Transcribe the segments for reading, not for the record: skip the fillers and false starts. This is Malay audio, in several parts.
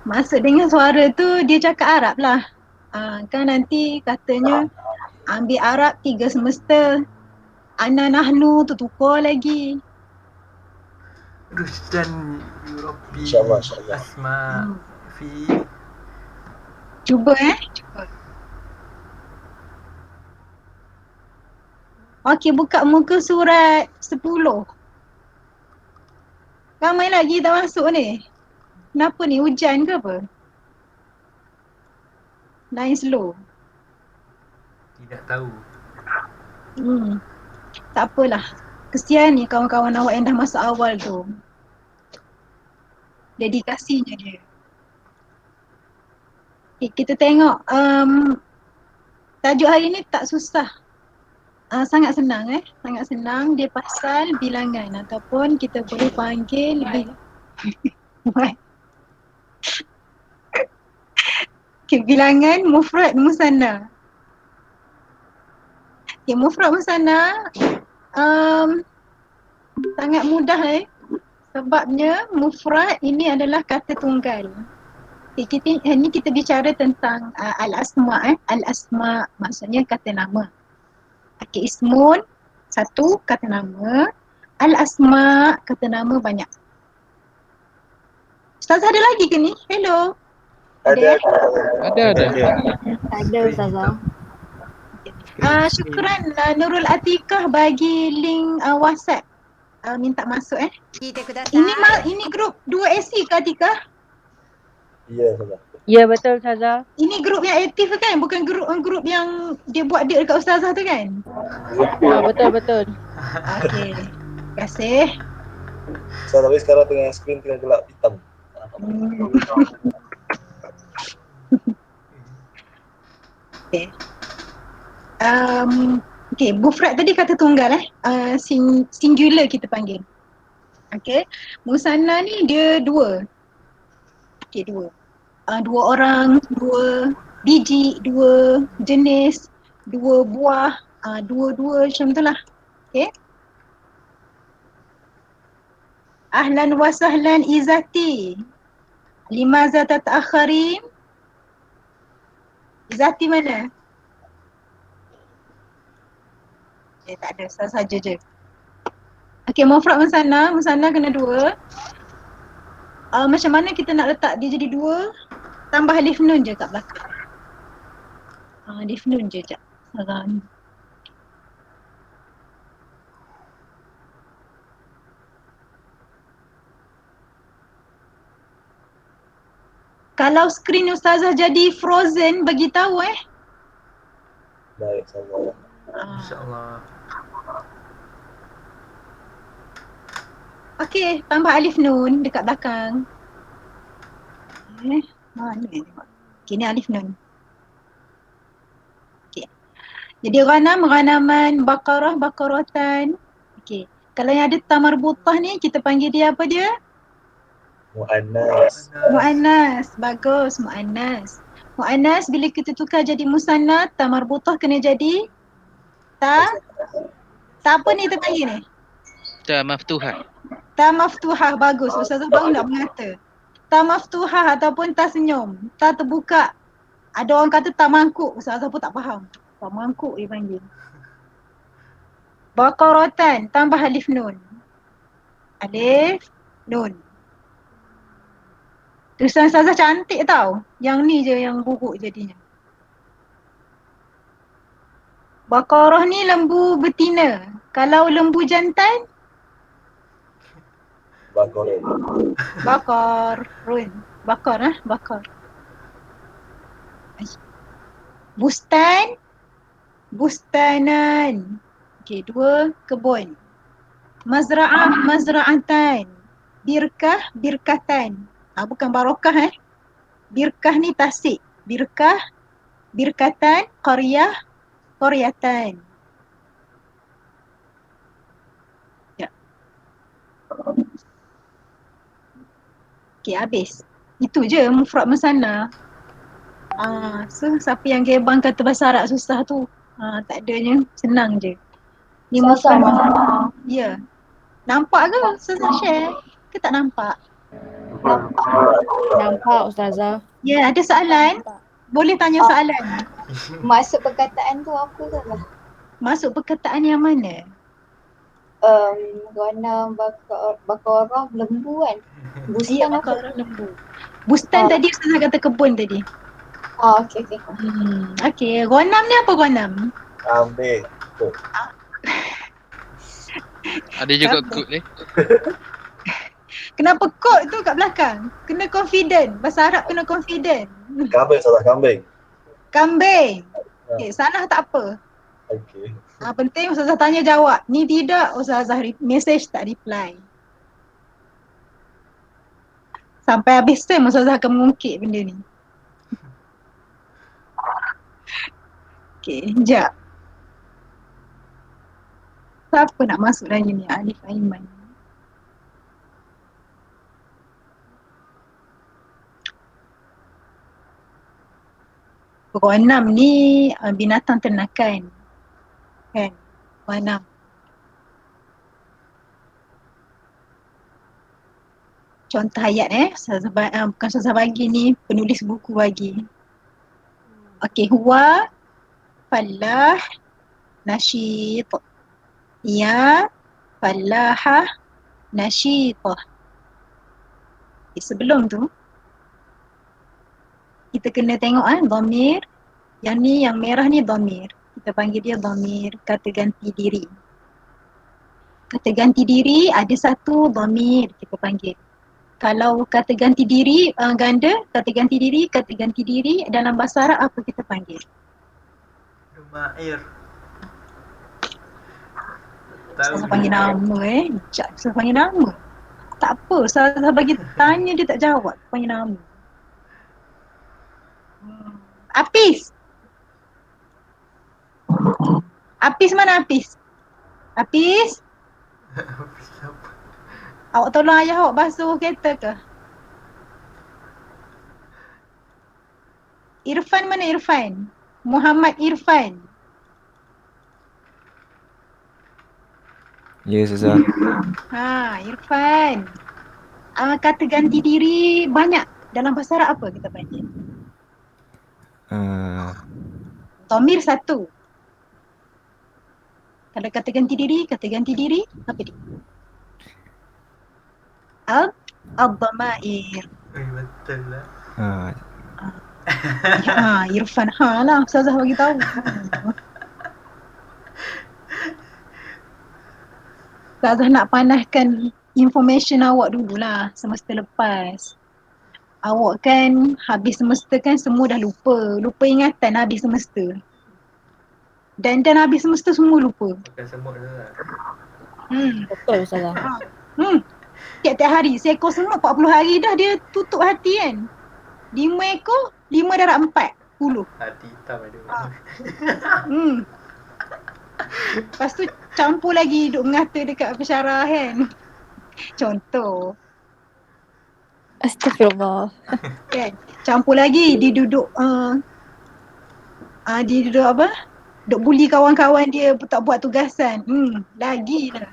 Masuk dengan suara tu dia cakap Arab lah. Kan nanti katanya ambil Arab 3 semester. Ana nahnu tu tukar lagi. Rushdan Europi InsyaAllah, insyaAllah. Asma Fi. Cuba cuba. Okey, buka muka surat 10. Ramai lagi tak masuk ni. Kenapa ni, hujan ke apa? Line slow. Tidak tahu. Tak apalah. Kesian ni kawan-kawan awak yang dah masuk awal tu. Dedikasinya dia. Okay, kita tengok tajuk hari ni tak susah. Sangat senang sangat senang. Dia pasal bilangan ataupun kita boleh panggil bilangan mufrad musanna. Okay, mufrad musanna sangat mudah sebabnya mufrad ini adalah kata tunggal. Okay, kita bicara tentang al-asma al-asma maksudnya kata nama. Okay, ismun satu kata nama, al-asma kata nama banyak. Ustazah ada lagi ke ni? Hello. Ada. Ada Ustazah. Syukran Nurul Atikah bagi link WhatsApp. Minta masuk Ini grup 2SC ke Atikah? Ya, Ustazah. Ya betul Ustazah. Ini grup yang aktif kan? Bukan grup yang dia buat deal dekat Ustazah tu kan? Betul. Okey. Terima kasih. Ustazah, tapi sekarang tengah screen tengah gelap hitam. Okay. Okay, mufrad tadi kata tunggal singular kita panggil. Okay, musanna ni dia dua. Okay, dua. Dua orang, dua biji, dua jenis, dua buah, dua-dua macam tu lah. Okay. Ahlan wa sahlan izati. Limaza tata'akharin? Izati mana? Tak ada, saja je. Okay, mufrad musanna kena dua. Macam mana kita nak letak dia jadi dua? Tambah alif nun je kat belakang. Alif nun je sekejap. Salam. Kalau skrin Ustazah jadi frozen, bagi tahu Baik, sama. InsyaAllah. Okey, tambah alif nun dekat belakang. Mana ni? Okey, ni alif nun. Okey. Jadi ghanaman, baqaratan. Okey. Kalau yang ada ta marbutah ni kita panggil dia apa dia? Muannas. Bagus, muannas. Muannas bila kita tukar jadi musanna, ta marbutah kena jadi ta apa ni kita panggil ni? Ta maftuhah. Ta maftuhah, bagus. Ustazah baru nak mengata. Ta maftuhah ataupun ta senyum. Ta terbuka. Ada orang kata ta mangkuk. Ustazah pun tak faham. Ta mangkuk dia panggil. Baqaratan, tambah alif nun. Alif nun. Tulisan Ustazah cantik tau. Yang ni je yang buruk jadinya. Baqarah ni lembu betina. Kalau lembu jantan? Bakar. Bakar. Bustanan. Okey, dua kebun. Mazra'atan. Birkatan. Bukan barokah Birkah ni tasik. Birkatan, qaryatan. Ya. Okey, habis. Itu je mufrad musanna. So siapa yang gebang kata bahasa Arab susah tu? Tak adanya, senang je. Ni mufrad. Ya. Nampak ke? Susah share ke tak nampak? Nampak Ustazah. Ya, ada soalan? Boleh tanya soalan. Masuk perkataan tu apa Ustazah? Masuk perkataan yang mana? Ghanam bakar orang lembu kan? Ya, Bustan apa? bakar lembu. Bustan tadi Ustazah kata kebun tadi. Okey. Okey, ghanam ni apa ghanam? Kambing. Ada juga Kambing. good eh. Kenapa kot tu kat belakang? Kena confident. Bahasa Arab kena confident. Kambing, salah kambing. Kambing. Okey, salah tak apa. Okey. Penting Ustazah tanya jawab. Ni tidak Ustazah message tak reply. Sampai habis term Ustazah akan mengungkit benda ni. Okey, sekejap. Siapa nak masuk lagi ni? Alif Aiman. Ghanam ni binatang ternakan. Kan? Ghanam. Contoh ayat bukan Ustazah bagi ni, penulis buku bagi. Okey, huwa fallah nasyit. Ya fallahah nasyitah. Sebelum tu kita kena tengok dhamir. Yang ni, yang merah ni dhamir. Kita panggil dia dhamir kata ganti diri. Kata ganti diri ada satu dhamir kita panggil. Kalau kata ganti diri ganda, kata ganti diri dalam bahasa Arab apa kita panggil? Dumair. Ustazah panggil nama Ustazah panggil nama. Tak apa, Ustazah bagi tanya dia tak jawab, panggil nama. Apis. Apis mana Apis? Apis? Awak tolong ayah awak basuh kereta ke? Irfan mana Irfan? Muhammad Irfan. Ya, Ustazah. Irfan. Kata ganti diri banyak. Dalam bahasa Arab apa kita panggil? Dhamir satu. Kalau kata ganti diri apa dia? Ad-dhamair. Betul lah. Irfan lah Ustazah bagi tahu. Ustazah nak panaskan information awak dululah semester lepas. Awak kan habis semester kan semua dah lupa. Lupa ingatan habis semester. Dan habis semester semua lupa. Bukan semut tu lah. Betul Ustazah. Tiap-tiap hari seekor semut 40 hari dah dia tutup hati kan. 5 ekor, 5 darab 40. Hati hitam ada. Lepas tu campur lagi duk mengata dekat pensyarah kan. Contoh. Astagfirullah. Kan? Campur lagi dia duduk dia duduk apa? Duk bully kawan-kawan dia tak buat tugasan. Lagilah.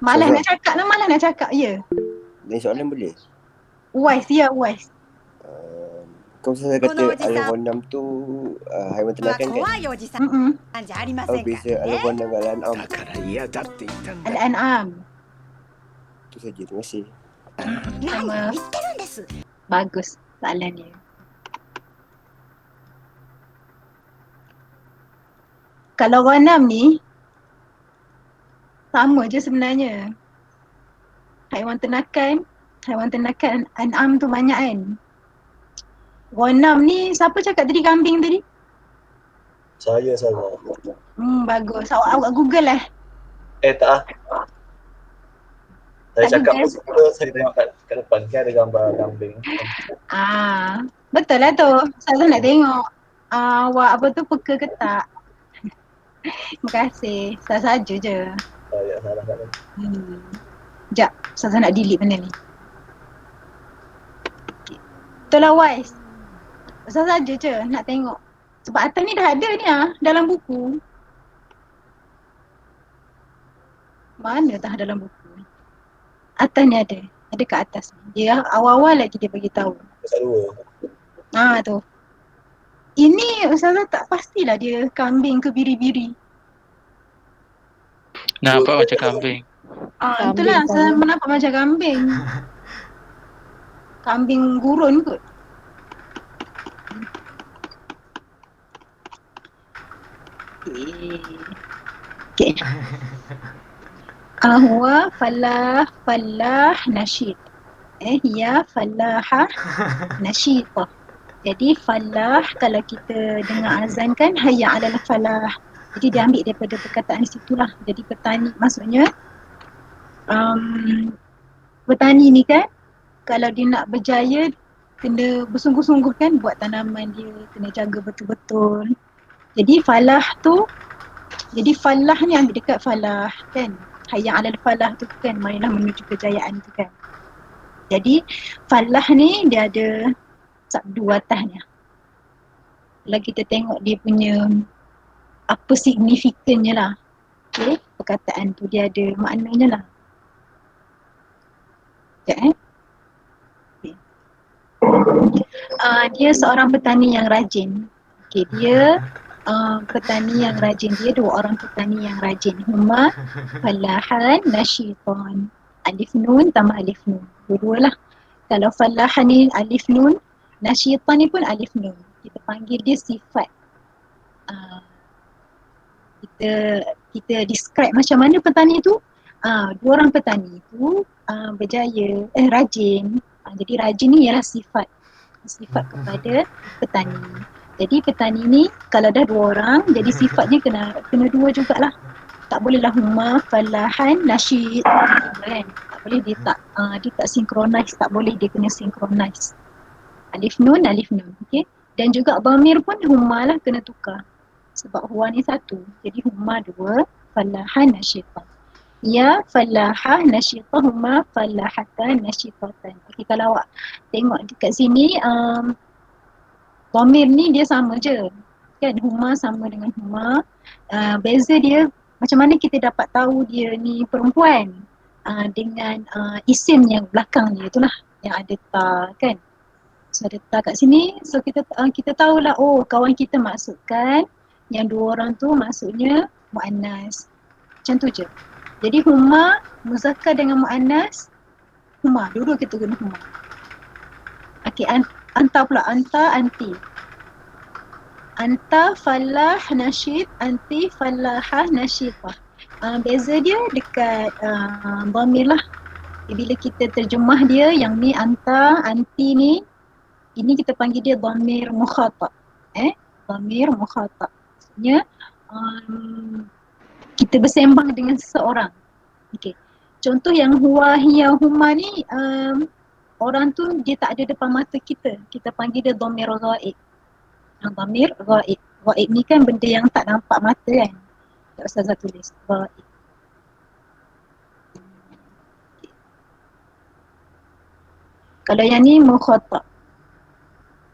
Malas nak cakap. Ya. Ni soalan boleh? Uwais. Kau saya kata al-ghanam tu haiwan ternakan kan? Apa beza al-ghanam dengan al-an'am? Al-an'am. Itu saja, terima kasih. Sama. Bagus soalan dia. Kalau ghanam ni sama je sebenarnya. Haiwan ternakan an'am tu banyak kan. Ghanam ni siapa cakap tadi kambing tadi? Saya salah. Bagus. Awak Google lah. Tak. Saya Tak cakap Google. betul, saya tengok kat depan kan ada gambar kambing. Betul lah tu. Saya nak tengok awak apa tu peka ke tak. Terima kasih. Saja je. Saya salah kat ni. Sekejap. Saya nak delete benda ni. Betul lah Wais. Saja je nak tengok. Sebab atas ni dah ada ni dalam buku. Mana dah dalam buku? Atas ni ada. Ada kat atas ni. Dia awal-awal lagi dia bagi tahu. Pasal dua. Tu. Ini Ustazah tak pastilah dia kambing ke biri-biri. Nampak macam kambing. Kambing, Itulah saya Ustazah. menampak macam kambing. Kambing gurun kot. Okay. Huwa falah nasyid. Ya falah nasyid. Jadi falah kalau kita dengar azan kan hayya alal falah. Jadi dia ambil daripada perkataan di situlah. Jadi petani maksudnya petani ni kan kalau dia nak berjaya kena bersungguh-sungguh kan buat tanaman dia, kena jaga betul-betul. Jadi falah tu, jadi falah ni ambil dekat falah kan. Hayya alal falah tu kan, marilah menuju kejayaan tu kan. Jadi falah ni dia ada sabdu atasnya. Kalau kita tengok dia punya apa signifikannya lah. Okay, perkataan tu dia ada maknanya lah. Sekejap okay. Dia seorang petani yang rajin. Okay, dia petani yang rajin. Dia dua orang petani yang rajin. Huma falahan nasyitan. Alif nun tambah alif nun. Dua-dua lah. Kalau falahan ni alif nun, nasyitan ni pun alif nun. Kita panggil dia sifat. Kita describe macam mana petani tu. Dua orang petani tu berjaya, rajin. Jadi rajin ni ialah sifat kepada petani. Jadi petani ni kalau dah dua orang, jadi sifatnya kena dua jugalah. Tak bolehlah huma falahan nasyid kan. Tak boleh dia tak synchronize, tak boleh dia kena synchronize. Alif nun. Okey. Dan juga dhamir pun huma lah kena tukar. Sebab huwa ni satu. Jadi huma dua, falahan nasyitah. Ya falahah nasyitah huma falahatan nasyitatan. Okey, kalau awak tengok dekat sini dhamir ni dia sama je. Kan huma sama dengan huma. Beza dia macam mana kita dapat tahu dia ni perempuan dengan isim yang belakang dia itulah yang ada ta kan. So ada ta kat sini, so kita tahulah kawan kita maksudkan yang dua orang tu maksudnya muannas. Macam tu je. Jadi huma muzakkar dengan muannas huma, dua-dua kita guna huma. Okey, anta pula, anta, anti. Anta falah nasyid, anti falahah nasyifah. Beza dia dekat dhamir lah. Bila kita terjemah dia, yang ni anta, anti ni, ini kita panggil dia dhamir mukhatab. Dhamir mukhatab. Maksudnya kita bersembang dengan seseorang. Okey. Contoh yang huwa, hiya, huma ni orang tu dia tak ada depan mata kita. Kita panggil dia dhamir ghaib. Dhamir ghaib. Ghaib ni kan benda yang tak nampak mata kan. Tak Ustazah tulis. Ghaib. Kalau yang ni mukhatab.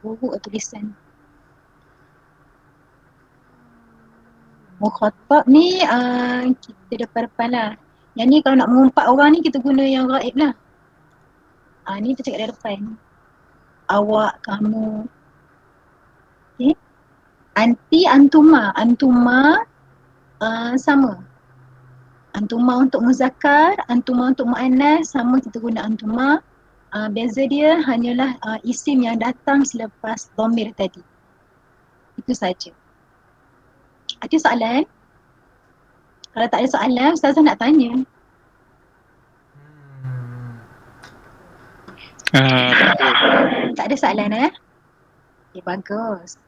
Buruk tulisan. Mukhatab ni kita depan-depan lah. Yang ni kalau nak mengumpat orang ni kita guna yang ghaib lah. Ni kita cakap dari depan. Awak, kamu. Okay. Anti, antuma. Antuma sama. Antuma untuk muzakkar, antuma untuk muannas, sama kita guna antuma. Beza dia hanyalah isim yang datang selepas dhamir tadi. Itu saja. Ada soalan? Kalau tak ada soalan, Ustazah nak tanya. Tak ada soalan Okay, bagus.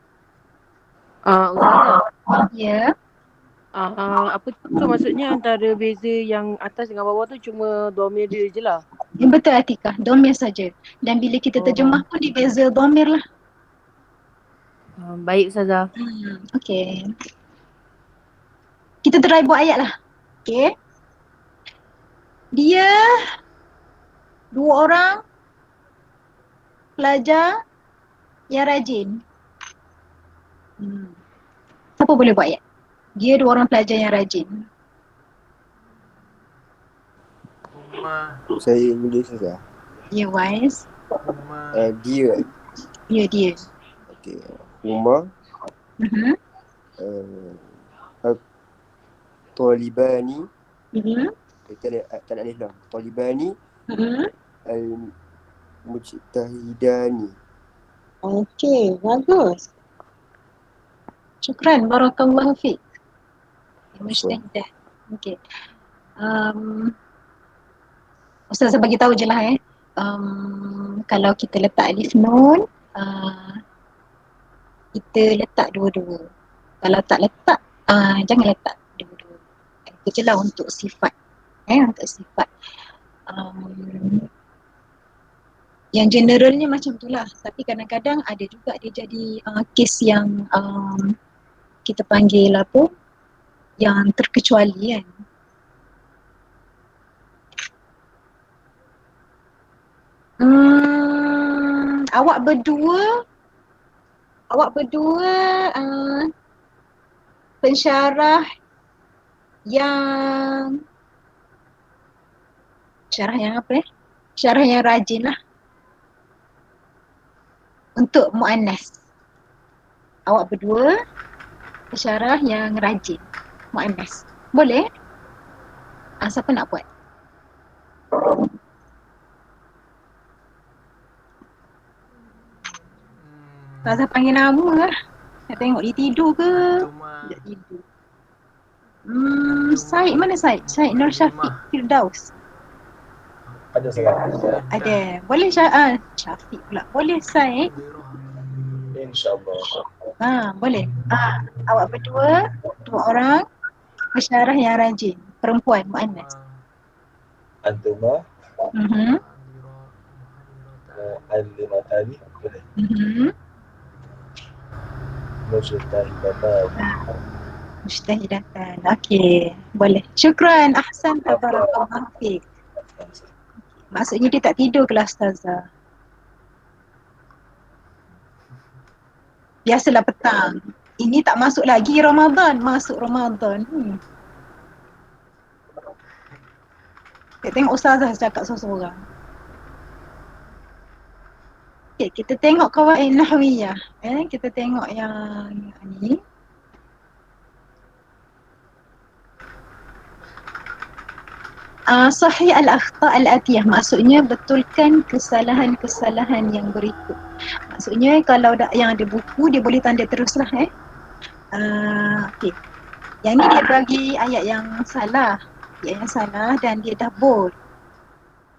Ustazah. Ya. Apa tu maksudnya antara beza yang atas dengan bawah tu cuma dhamir dia je lah? Betul Atikah, dhamir saja. Dan bila kita terjemah pun dia beza dhamir lah. Baik Ustazah. Okay. Kita try buat ayat lah. Okay. Dia dua orang pelajar yang rajin. Siapa boleh buat ayat? Dia dua orang pelajar yang rajin. Saya English saja. Ya, wise. Dia. Ya, dia. Okey. Huma. Mhm. Talibani. Mhm. Tak ada alif lam. Talibani. Mhm. Al-Mujtahidani. Okey, bagus. Syukran, barakallahu fiik. Mujtahidah. Okey. Ustazah bagi tahu je lah kalau kita letak alif nun, kita letak dua-dua. Kalau tak letak, jangan letak dua-dua. Itu je lah untuk sifat. Untuk sifat. Yang generalnya macam tu lah. Tapi kadang-kadang ada juga dia jadi kes yang kita panggil apa, yang terkecuali kan. Awak berdua pensyarah yang apa syarah yang rajin lah untuk muannas. Awak berdua pensyarah yang rajin muannas. Boleh? Siapa nak buat? Rasa panggil nama lah. Nak tengok dia tidur ke? Dia tidur. Syed, mana Syed? Syed Nur Syafiq Firdaus. Ada saya. Ada. Boleh Syafiq pula. Boleh Syed? InsyaAllah. Boleh. Awak berdua, dua orang pensyarah yang rajin. Perempuan, muannas. Antuma. Al-Limatani. Boleh. Mujtahidatan. Okey, boleh. Syukran. Ahsan. Barakallahu fiik. Maksudnya dia tak tidur ke lah Ustazah? Biasalah petang. Ini tak masuk lagi Ramadan. Masuk Ramadan. Kita tengok Ustazah cakap seorang-seorang. Okay, kita tengok kawaid nahwiyah. Kita tengok yang ni. Sahih al-akhta' al-atiyah. Maksudnya betulkan kesalahan-kesalahan yang berikut. Maksudnya kalau yang ada buku, dia boleh tanda terus lah. Okay. Yang ni dia bagi ayat yang salah. Ayat yang salah dan dia dah bold.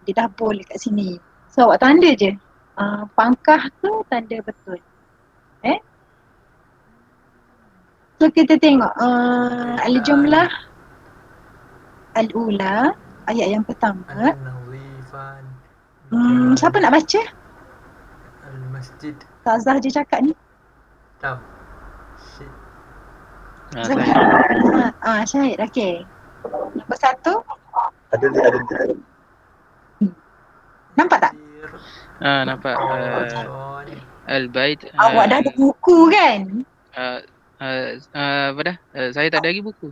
Dia dah bold dekat sini. So awak tanda je. Pangkah tu tanda betul. So kita tengok al-jumlah al-ula, ayat yang pertama. Siapa nak baca? Al-Masjid. Ustazah je cakap ni. Syahid, okey. Nombor satu. Ada. Nampak tak? Nampak. Al-Bait. Awak dah ada buku kan? Apa dah? Saya tak ada lagi buku.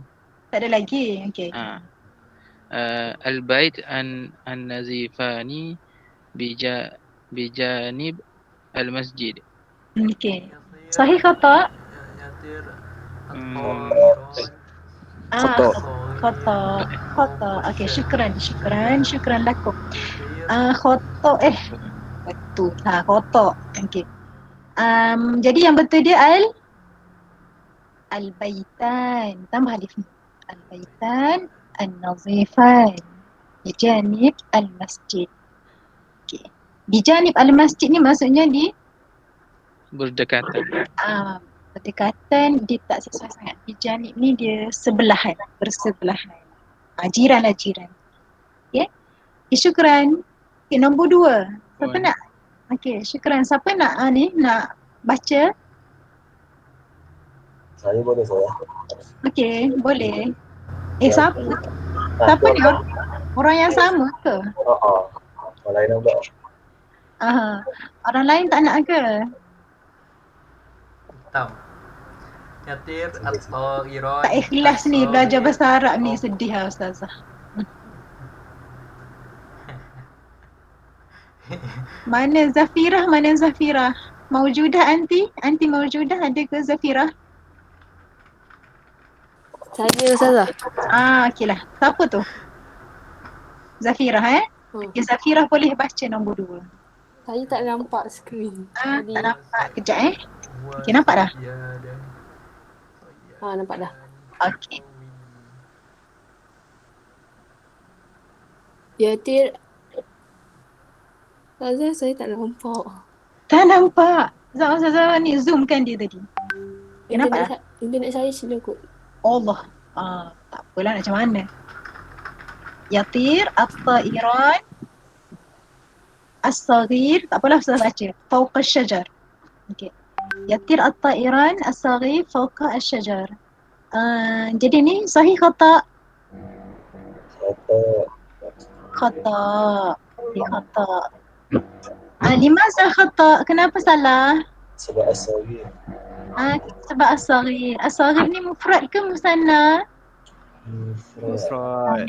Tak ada lagi. Okey. Al-Bait an-Nazifani bijanib al-Masjid. Okey. Sahih khata? Khata. Okey, syukran lakum. Khata betul. Khata. Okey. Jadi yang betul dia al-baitan. Tambah alif ni. Al-baitan an-nazifan bijanib al-masjid. Okey. Bijanib al-masjid ni maksudnya di berdekatan. Berdekatan dia tak sesuai sangat. Bijanib ni dia sebelahan, bersebelahan. Jiran. Okey. Syukran. Okey, nombor 2. Siapa nak? Okey, syukran. Siapa nak nak baca? Saya boleh saya. Okey, boleh. Siapa ni? Orang yang sama ke? Orang lain pula. Orang lain tak nak ke? Yatir atau Iran. Tak ikhlas ni belajar bahasa Arab ni, sedih lah Ustazah. Mana Zafirah, mana Zafirah? Maujudah anti? Anti maujudah, ada ke Zafirah? Saya Ustazah. Okey lah. Siapa tu? Zafirah Okay, Zafirah boleh baca nombor 2. Saya tak nampak skrin. Tak nampak. Kejap Okay, nampak dah? Nampak dah. Okay. Yatir. Ustazah, saya tak nampak. Tak nampak. Zah ni zoomkan dia tadi. Okay, nampak dah? Internet saya slow kot. Allah. Tak apalah macam mana. Yatir at-ta'iran as-saghir. Tak apalah Ustaz baca. Fawqa asy-syajar. Okay. Yatir at-ta'iran as-saghir fawqa asy-syajar. Jadi ni sahih khata? Khata. Okay, khata. Limaza khata? Kenapa salah? Sebab as-saghir. Sebab as-saghir. As-saghir ni mufrad ke musanna? Mufrad.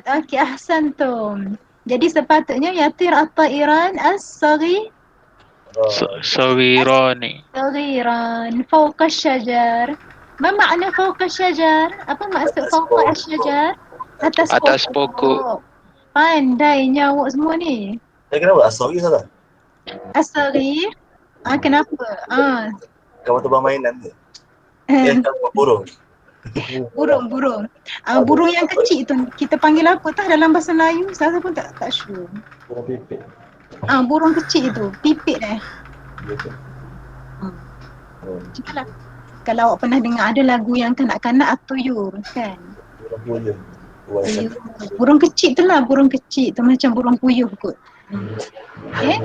Okey, ahsantum. Jadi sepatutnya yatir at-ta'iran as-saghir Sawirani. saghiran fawqa asy-syajar. Ma makna fawqa asy-syajar? Apa maksud fawqa asy-syajar? Atas pokok. Pandainya awak semua ni. Kenapa as-saghir salah? As-saghir? Kenapa? Kawan terbang mainan tu. Kawan burung. Burung. Burung yang kecil tu kita panggil apa tah dalam bahasa Melayu? Saya pun tak sure. Burung pipit. Burung kecil tu, pipit Cakaplah. Kalau awak pernah dengar ada lagu yang kanak-kanak at-tuyur kan? Burung puyuh. Burung kecil tu lah, burung kecil tu macam burung puyuh kot. Okay,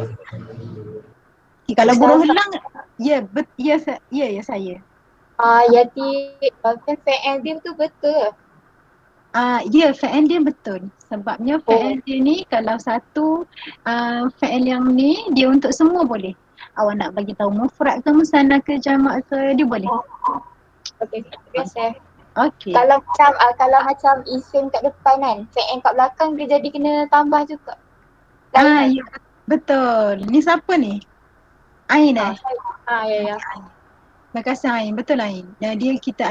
kalau burung helang, ya saya. Yatir, kan fa'il dia tu betul. Ya, fa'il dia betul. Sebabnya fa'il dia ni kalau satu fa'il yang ni dia untuk semua boleh. Awak nak bagi tahu mufrad ke musanna ke jamak ke dia boleh. Okey, biasa. Okey. Kalau macam isim kat depan kan, fa'il kat belakang dia jadi kena tambah juga. Ya, betul. Ni siapa ni? Ain Ya. Terima kasih Ain, betul Ain. Kita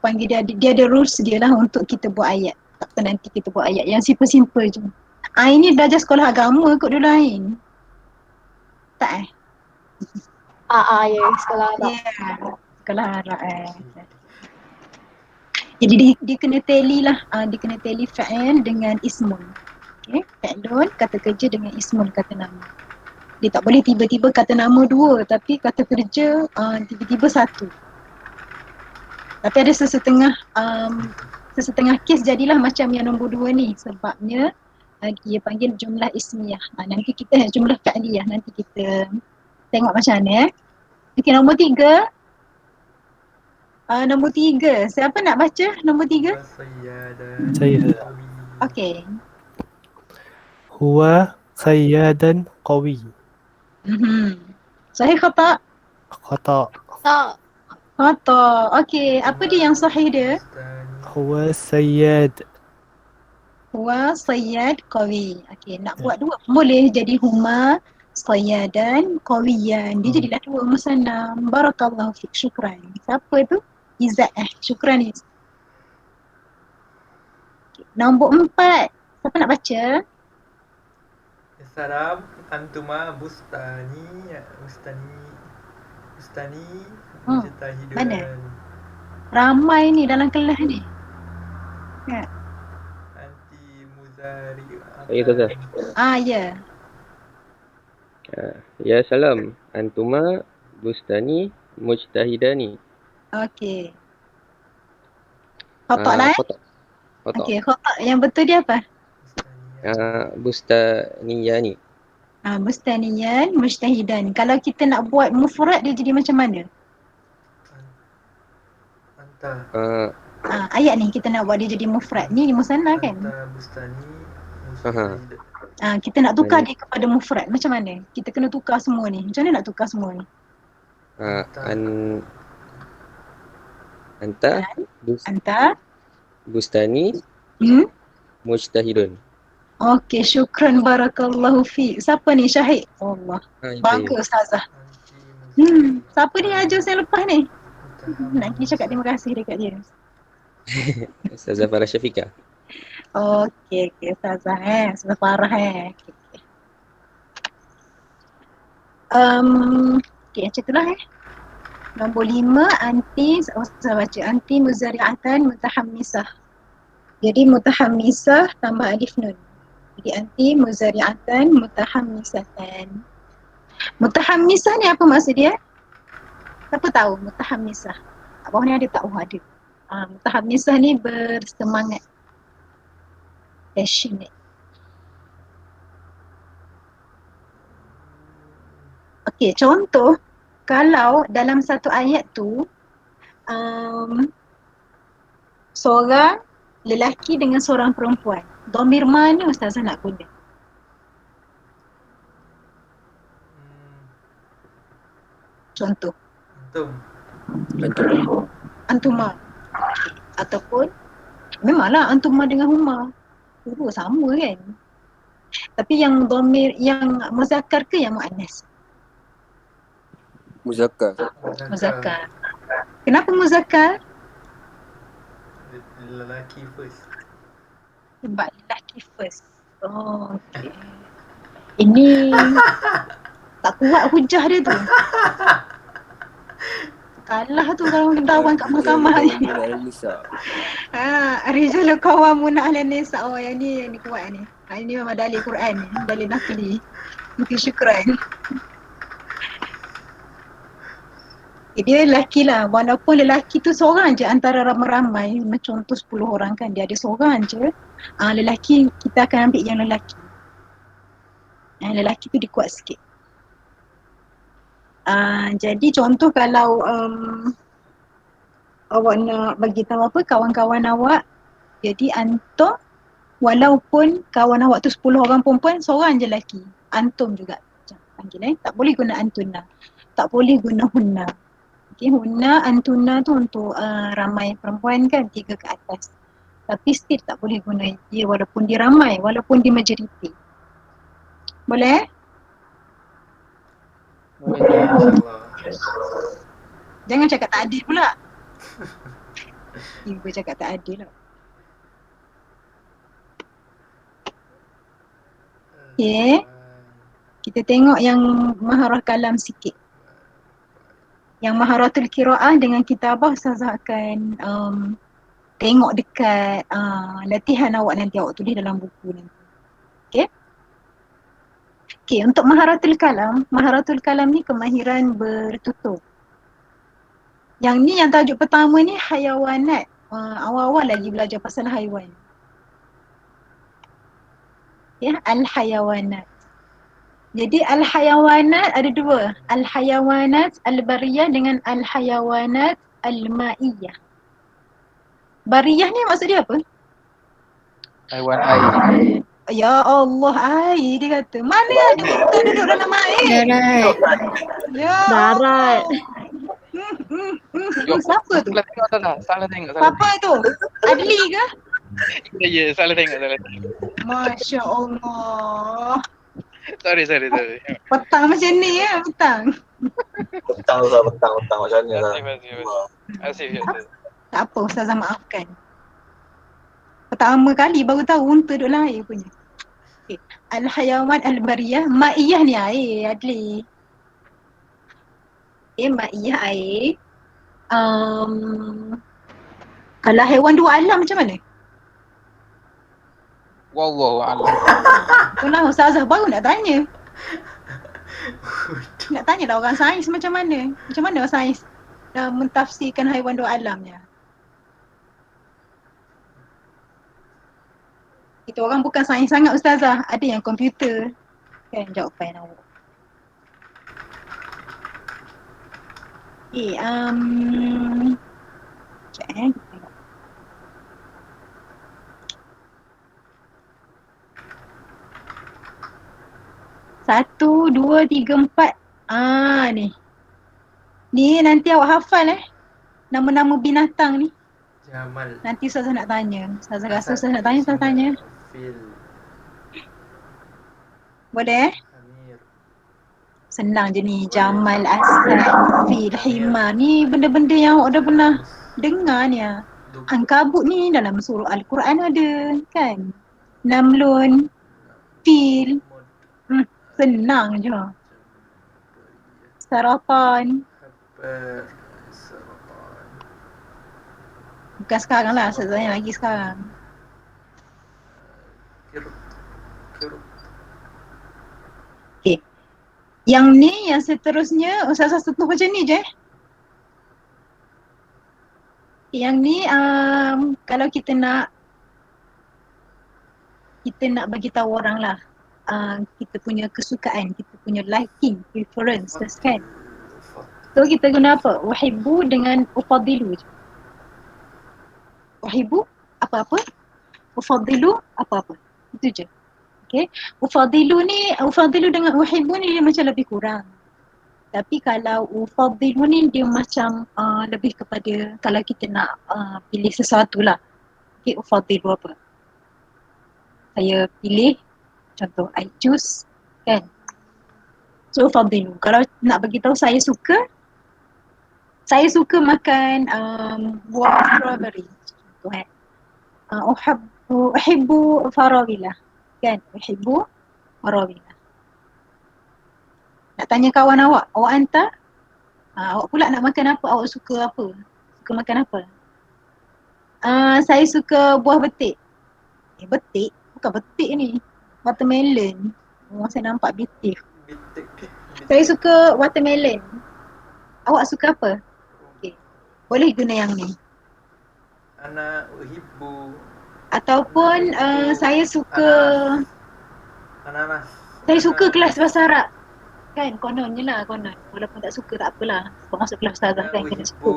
panggil dia ada rules dia lah untuk kita buat ayat. Takkan nanti kita buat ayat yang simple-simple je. Ain ni belajar sekolah agama kot dulu Ain. Tak Ya, sekolah Arab. Sekolah Arab Jadi dia kena tally lah. Dia kena tally fa'il dengan ismun. Okay, fa'ilun kata kerja dengan ismun kata nama. Dia tak boleh tiba-tiba kata nama 2 tapi kata kerja tiba-tiba 1. Tapi ada sesetengah kes jadilah macam yang nombor 2 ni sebabnya dia panggil jumlah ismiyah. Nanti kita jumlah fa'liyah, nanti kita tengok macam mana Okey, nombor 3. Nombor 3. Siapa nak baca nombor 3? Saya. Okey. Huwa sayyadan qawi. Sahih khata? Khata. Khata. Okey, apa dia yang sahih dia? Huwa sayyad. Huwa sayyad qawi. Okey, nak buat 2 boleh jadi huma sayyadan qawiyan. Dia jadilah 2 musanna. Barakallahu fik. Syukran. Siapa tu? Izzat Syukran Izzat. Okay. Nombor 4. Siapa nak baca? Salam antuma bustani mujtahidun. Mana? Ramai ni dalam kelas ni. Ya. Anti muzari. Ya Ustazah. Ya. Ya salam. Antuma bustani mujtahidani. Okey. Khotak lah Khotak. Okey, khotak yang betul dia apa? Bustaniyani. Bustaniyan mujtahidan. Kalau kita nak buat mufrad dia jadi macam mana? Ayat ni kita nak buat dia jadi mufrad. Ni musanna kan? Bustani kita nak tukar dia kepada mufrad. Macam mana? Kita kena tukar semua ni. Macam mana nak tukar semua ni? Anta bustani mujtahidun. Okey, syukran barakallahu fi. Siapa ni Syahid? Allah. Bangga Saya. Ustazah. Anti Muzari. Siapa ni ajar saya lepas ni? Nak pergi cakap Mutahammisah. terima kasih dekat dia. Ustazah Farah Syafiqah. Okey, Ustazah Ustazah Farah Okay. Okay, macam itulah Nombor 5, saya baca anti muzari'atan mutahammisah. Jadi mutahammisah tambah alif nun. Jadi anti muzari'atan mutahammisatan. Mutahammisah ni apa maksud dia? Siapa tahu mutahammisah? Kat bawah ni ada tak? Oh ada. Mutahammisah ni bersemangat. Passionate. Okey, contoh kalau dalam satu ayat tu seorang lelaki dengan seorang perempuan, dhamir mana Ustazah nak guna? Contoh antuma ataupun memanglah antuma dengan huma dua sama kan, tapi yang dhamir yang muzakkar ke yang muannas? Muzakkar. Muzakkar. Kenapa muzakkar? Lelaki first. Sebab lelaki first. Oh, okay. Ini tak kuat hujah dia tu. Kalah tu kalau lawan kat mahkamah ni. Rijalul qawwamuna 'alan nisa. Oh yang ni kuat ni. Ini memang dalil Quran ni, dalil naqli. Mungkin syukran. Dia lelaki lah, walaupun lelaki tu seorang je antara ramai-ramai, macam contoh 10 orang kan, dia ada seorang je, lelaki kita akan ambil yang lelaki. Lelaki tu dia kuat sikit. Jadi contoh kalau awak nak bagi tahu apa kawan-kawan awak, jadi antum walaupun kawan awak tu 10 orang perempuan, seorang je lelaki, antum juga panggil tak boleh guna antuna, tak boleh guna hunna. Okay, hunna, antuna tu untuk ramai perempuan kan, 3 ke atas. Tapi still tak boleh guna dia walaupun dia ramai, walaupun dia majoriti. Boleh? Jangan cakap tak adil pula. Ibu cakap tak adil lah. Okay. Kita tengok yang maharah kalam sikit. Yang maharatul qiraah dengan kitabah Ustazah akan tengok dekat latihan awak nanti, awak tulis dalam buku nanti. Okay? Okay, untuk maharatul kalam ni kemahiran bertutur. Yang ni yang tajuk pertama ni hayawanat. Awal-awal lagi belajar pasal haiwan. Ya, al-hayawanat. Jadi al-hayawanat ada dua, al-hayawanat al-bariyah dengan al-hayawanat al-ma'iyah. Bariyah ni maksud dia apa? Haiwan air. Ya Allah, air dia kata. Mana ada kita duduk dalam air? Darat. Ya Darat. Siapa tu? Salah tengok tak? Salah tengok. Siapa tu? Adli ke? Ya, salah tengok. Masya Allah. Sorry. Petang macam ni ya, petang. Petang macam ni lah. Asif. Tak apa, Ustazah maafkan. Pertama kali baru tahu unta duduk dalam air punya. Okay. Al-hayawan al-bariyah, ma'iyah ni air, Adli. Okay, ma'iyah air. Kalau haiwan dua alam macam mana? Wallahu a'lam. Itulah Ustazah baru nak tanya. Nak tanya lah orang sains macam mana? Macam mana orang sains mentafsirkan haiwan dua alamnya? Kita orang bukan sains sangat Ustazah. Ada yang komputer. Kan jawapan awak. Okay, sekejap kita tengok. Satu, dua, tiga, empat. Ni. Ni nanti awak hafal nama-nama binatang ni. Jamal. Nanti Ustazah nak tanya. Ustazah rasa Ustazah nak tanya, Ustazah tanya. Fil. Boleh? Hamir. Senang je ni. Boleh. Jamal, Asad, Fil, Himar. Ni benda-benda yang awak dah pernah dengar ni. Ankabut ni dalam surah Al-Quran ada kan? Namlun, Fil. Senang je. Sarapan. Habar. Sarapan. Bukan sekarang lah, sebenarnya lagi sekarang. Kirut. Kirut. Okay. Yang ni, yang seterusnya, Ustazah sentuh macam ni je. Yang ni, kalau kita nak bagi tahu orang lah, kita punya kesukaan, kita punya liking, preferences kan. So kita guna apa? Uhibbu dengan ufadilu je. Uhibbu apa-apa, ufadilu apa-apa. Itu je. Okay. Ufadilu dengan uhibbu ni dia macam lebih kurang. Tapi kalau ufadilu ni dia macam lebih kepada kalau kita nak pilih sesuatu lah. Okay, ufadilu apa? Saya pilih, contoh I choose kan. So ufadilu. Kalau nak bagi tahu saya suka makan buah strawberry. Contoh kan. Uhibbu farawilah. Kan, uhibbu farawilah. Nak tanya kawan awak hantar. Awak pula nak makan apa? Awak suka apa? Suka makan apa? Saya suka buah betik. Betik? Bukan betik ni. Watermelon. Saya nampak betik. Saya suka watermelon. Awak suka apa? Okay. Boleh guna yang ni. Ana uhibbu. Ataupun saya suka Ananas. Saya suka kelas bahasa Arab. Kan kononnya lah, konon. Walaupun tak suka tak apalah. Sebab masuk kelas ustazah kan kena suka.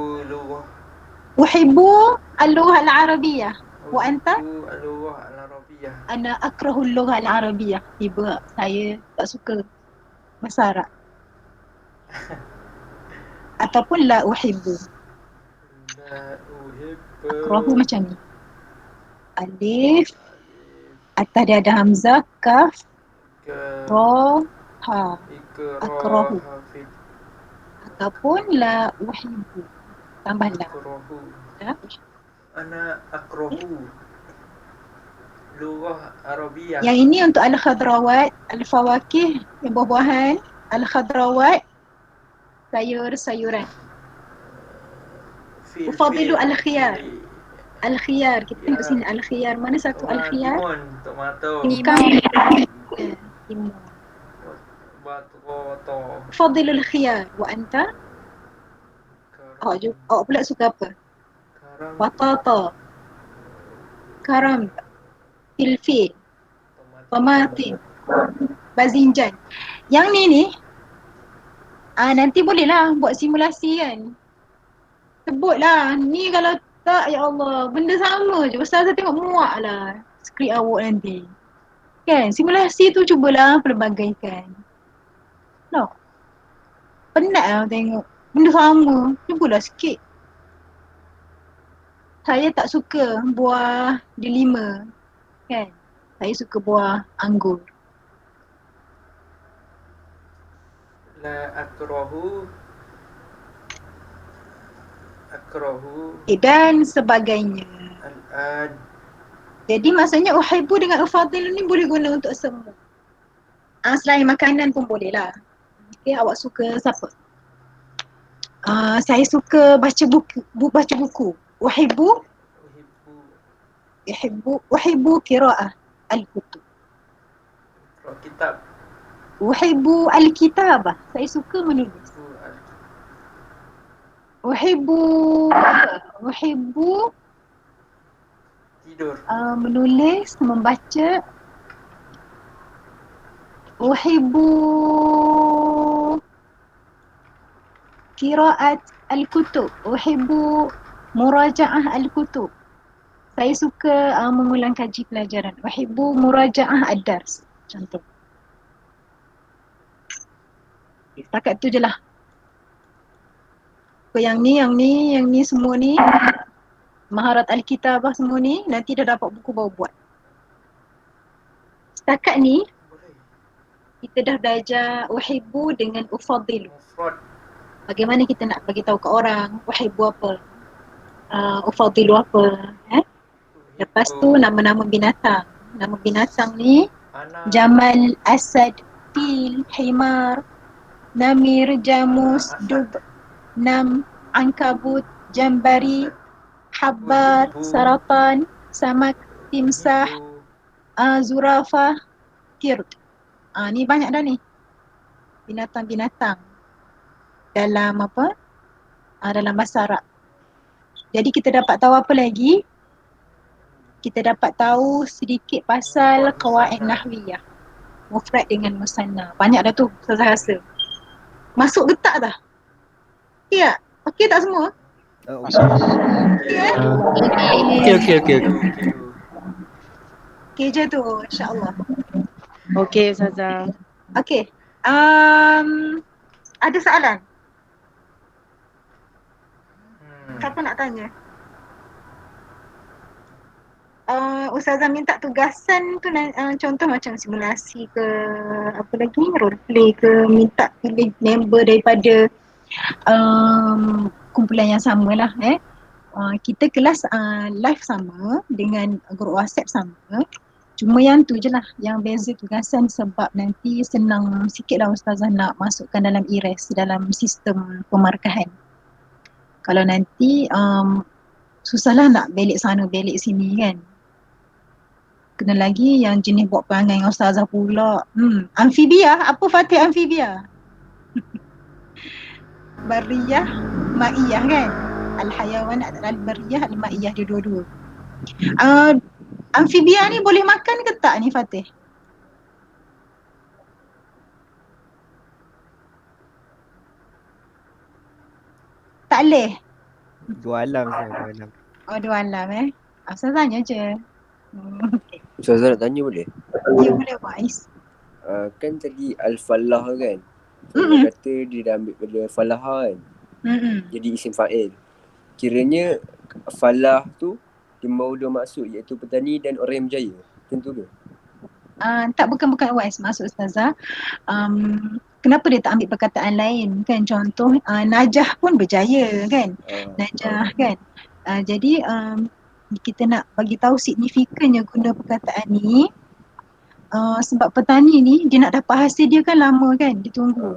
Uhibbu al-lughah al-arabiyyah. Wa anta? Uhibbu al-lughah al-arabiyyah. Ana akrahu al-lughah al-arabiyyah. Tiba saya tak suka bahasa Arab. Ataupun la uhibbu. La uhibbu. Akrahu macam ni. Alif. Atas dia ada hamzah, kaf, ra, ha. Akrahu. Ataupun la uhibbu. Tambah la. Akrahu. Ya. Ana akrahu. Lughah Arabiyyah. Yang ini untuk al-khadrawat, al-fawakih, yang buah-buahan, al-khadrawat, sayur-sayuran. Ufadilu al-khiyar. Al-khiyar, kita tengok sini al-khiyar. Mana satu al-khiyar? Timun, tomato. Timun. Batoto. Ufadilu al-khiyar. Wa anta? Awak pula suka apa? Batata. Karam. Filfil. Tomatin. Bazinjan. Yang ni nanti bolehlah buat simulasi kan. Sebutlah. Ni kalau tak, ya Allah, benda sama je. Ustazah tengok muak lah skrip awak nanti. Kan, simulasi tu cubalah pelbagaikan. No. Penat lah tengok. Benda sama. Cubalah sikit. Saya tak suka buah delima. Kan. Saya suka buah anggur. La akrahu. Dan sebagainya. Jadi maksudnya uhibbu dengan ufadil ni boleh guna untuk semua. Selain makanan pun boleh lah. Okay, awak suka siapa? Saya suka baca buku. Uhibbu qira'ah al-kutub. Kitab. Uhibbu al-kitabah. Saya suka menulis. Uhibbu Tidur. Menulis, membaca. Uhibbu qira'at al-kutub. Uhibbu muraja'ah al-kutub. Saya suka mengulang kaji pelajaran. Uhibbu muraja'ah ad-dars. Contoh. Setakat tu je lah. Yang ni semua ni maharat al-kitabah semua ni nanti dah dapat buku baru buat. Setakat ni kita dah belajar uhibbu dengan ufadilu. Mufrad. Bagaimana kita nak bagi tahu ke orang uhibbu apa, ufadilu apa. Lepas tu nama-nama binatang. Nama binatang ni Ana. Jamal, Asad, Fil, Himar, Namir, Jamus, Dub, Nam, Ankabut, Jambari, Habbar, Saratan, Samak, Timsah, Zurafah, Kird. Ni banyak dah ni binatang-binatang dalam apa? Dalam bahasa Arab. Jadi kita dapat tahu apa lagi? Kita dapat tahu sedikit pasal qawaid nahwiyah. Mufrad dengan musanna. Banyak dah tu saya rasa. Masuk ke tak dah? Okey tak? Okey tak semua? Okey Okey. Okey je tu, insya-Allah. Okey Ustazah. Okey. Ada soalan? Siapa nak tanya? Ustazah minta tugasan tu contoh macam simulasi ke apa lagi, role play ke, minta pilih member daripada kumpulan yang sama lah kita kelas live sama dengan grup WhatsApp sama, cuma yang tu je lah yang beza tugasan sebab nanti senang sikit lah Ustazah nak masukkan dalam IRES, dalam sistem pemarkahan. Kalau nanti susahlah nak belik sana belik sini kan. Kena lagi yang jenis buat perangai dengan Ustazah pula. Amfibia, apa Fatih amfibia? Bariyah, ma'iyah kan? Al-hayawan, al-bariyah, al-ma'iyah, dia dua-dua. Amfibia ni boleh makan ke tak ni Fatih? Tak boleh? Dua alam saya, dua alam. Oh, dua alam Ustazah tanya je. Ustazah nak tanya boleh? Ya boleh Wais. Kan tadi Al-Falah kan? Saya kata dia dah ambil pada Falah kan? Jadi isim fa'il. Kiranya Falah tu dia mahu dua maksud iaitu petani dan orang yang berjaya. Macam tu ke? Tak, bukan Wais maksud Ustazah. Kenapa dia tak ambil perkataan lain kan? Contoh Najah pun berjaya kan? Najah kan? Jadi kita nak bagi tahu signifikannya guna perkataan ni sebab petani ni dia nak dapat hasil dia kan lama kan, dia tunggu.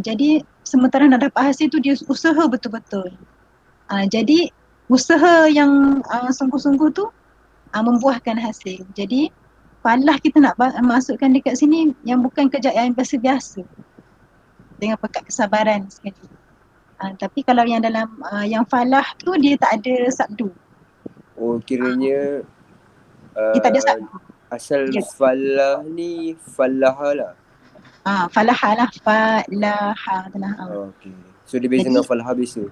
Jadi sementara nak dapat hasil tu dia usaha betul-betul. Jadi usaha yang sungguh-sungguh tu membuahkan hasil. Jadi falah kita nak masukkan dekat sini yang bukan kerja yang biasa-biasa dengan pekat kesabaran sekali. Tapi kalau yang dalam yang falah tu dia tak ada sabdu. Oh, kiranya dia tak ada sabdu. Asal falah ni falaha lah. Falaha lah, falaha lah. Okay. So dia beza dengan falaha biasa?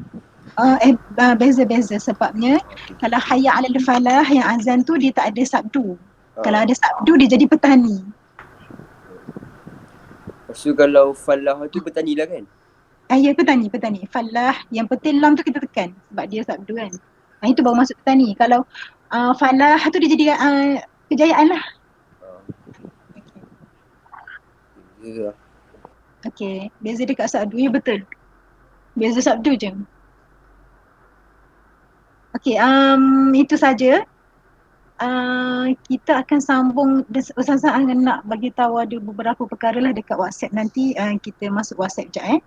Beza-beza sebabnya kalau hayya 'alal falah yang azan tu dia tak ada sabdu. Kalau ada sabdu dia jadi petani. So kalau falah tu petani lah kan? Ya, petani. Falah yang petil lam tu kita tekan sebab dia sabdu kan. Itu baru masuk petani. Kalau falah tu dia jadi kejayaan lah. Okay, beza dekat sabdu, ya betul. Beza sabdu je. Okay, itu saja. Kita akan sambung. Ustazah akan nak bagi tahu ada beberapa perkara lah dekat WhatsApp nanti. Kita masuk WhatsApp sekejap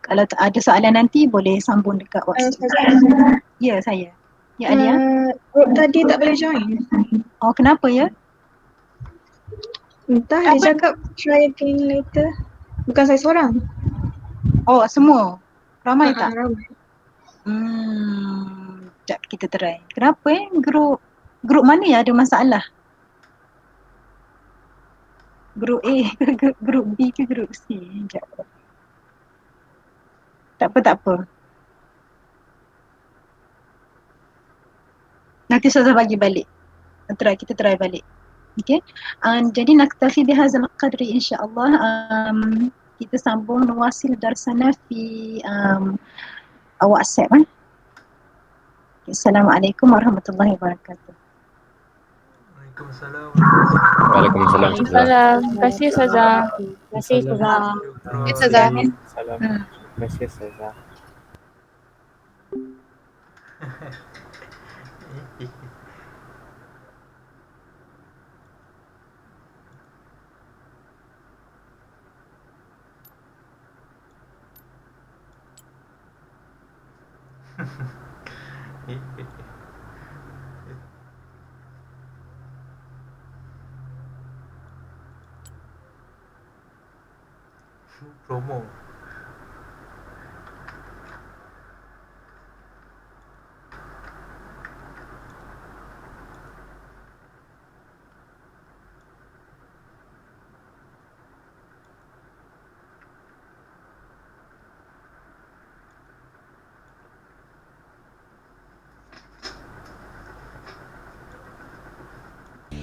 kalau ada soalan nanti boleh sambung dekat WhatsApp. Ya, saya. Ya, Alia. Tadi tak boleh join. Oh, kenapa ya? Entah, dia cakap try again later. Bukan saya seorang. Oh, semua? Ramai tak? Ramai. Sekejap kita try. Kenapa grup mana yang ada masalah? Grup A ke grup B ke grup C? Sekejap. Tak apa. Nanti Ustazah bagi balik. Kita try balik. Okay. Jadi naktafi bihazal qadri insyaAllah. Kita sambung nuwasil darsana fi WhatsApp. Assalamualaikum warahmatullahi wabarakatuh. Waalaikumsalam. Waalaikumsalam. Waalaikumsalam. Terima kasih Ustazah. Terima kasih Ustazah. Syukron. Ustazah. Salam. Terima kasih Ustazah. Promo.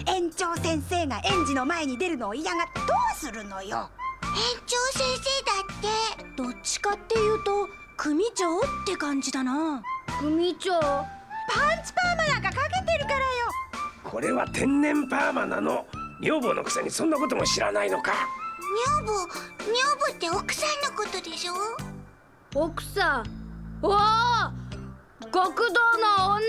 園長先生が園児の前に出るのを嫌がってどうするのよ。園長先生だってどっちかっていうと組長って感じだな。組長パンチパーマなんかかけてるからよ。これは天然パーマなの。女房のくせにそんなことも知らないのか。女房って奥さんのことでしょ。奥さん。おお、極道の女だ。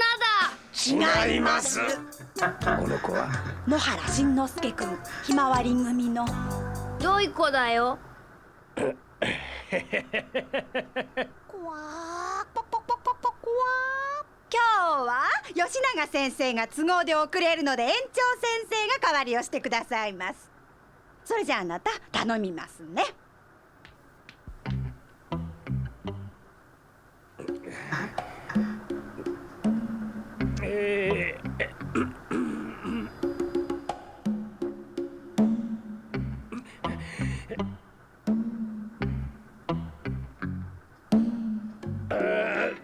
違います。この子は野原しんのすけくん、ひまわり組の。良い子だよ。こわーポポポポポこわー。今日は吉永先生が都合で遅れるので園長先生が代わりをしてくださいます。それじゃああなた頼みますね。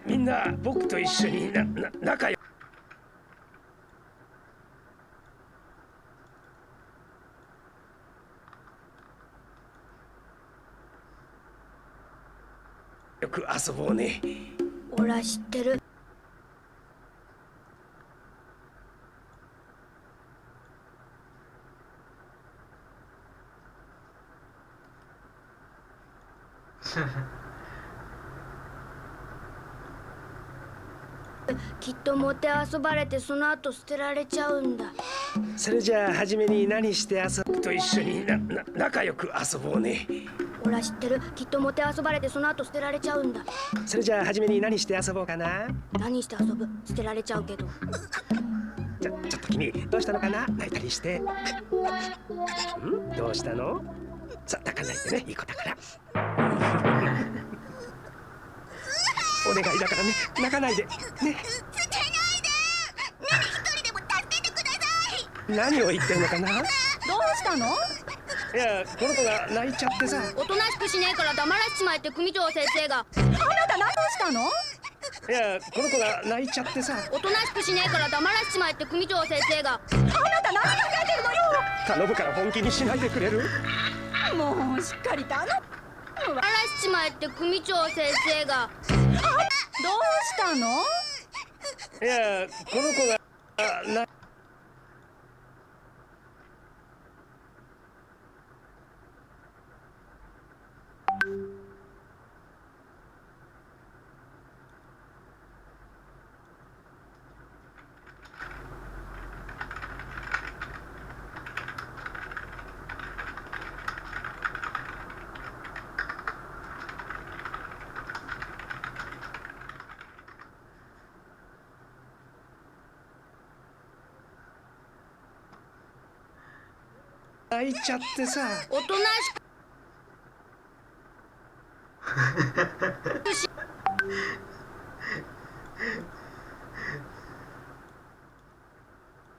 みんな僕と一緒に仲良く遊ぼうね。おら知ってる。きっともてあそばれてその後捨てられちゃうんだ。それじゃあ初めに何して遊ぶと一緒に仲良く遊ぼうね。おら知ってる。きっともてあそばれてその後捨てられちゃうんだ。それじゃあ初めに何して遊ぼうかな。何して遊ぶ。捨てられちゃうけど。ちょっと君どうしたのかな。泣いたりして。どうしたの。さあ泣かないでね、いい子だから。お願いだからね、泣かないでね。捨てないで。何一人でも助けてください。何を言ってんのかな。どうしたの。いや、この子が泣いちゃってさ。おとなしくしねえから黙らしちまえって組長先生が。あなた何をしたの。いや、この子が泣いちゃってさ。おとなしくしねえから黙らしちまえって組長先生が。あなた何考えてるのよ。頼むから本気にしないでくれる。もうしっかり頼む。黙らしちまえって組長先生が。どうしたの。いや、この子が泣いちゃってさ。おとなしく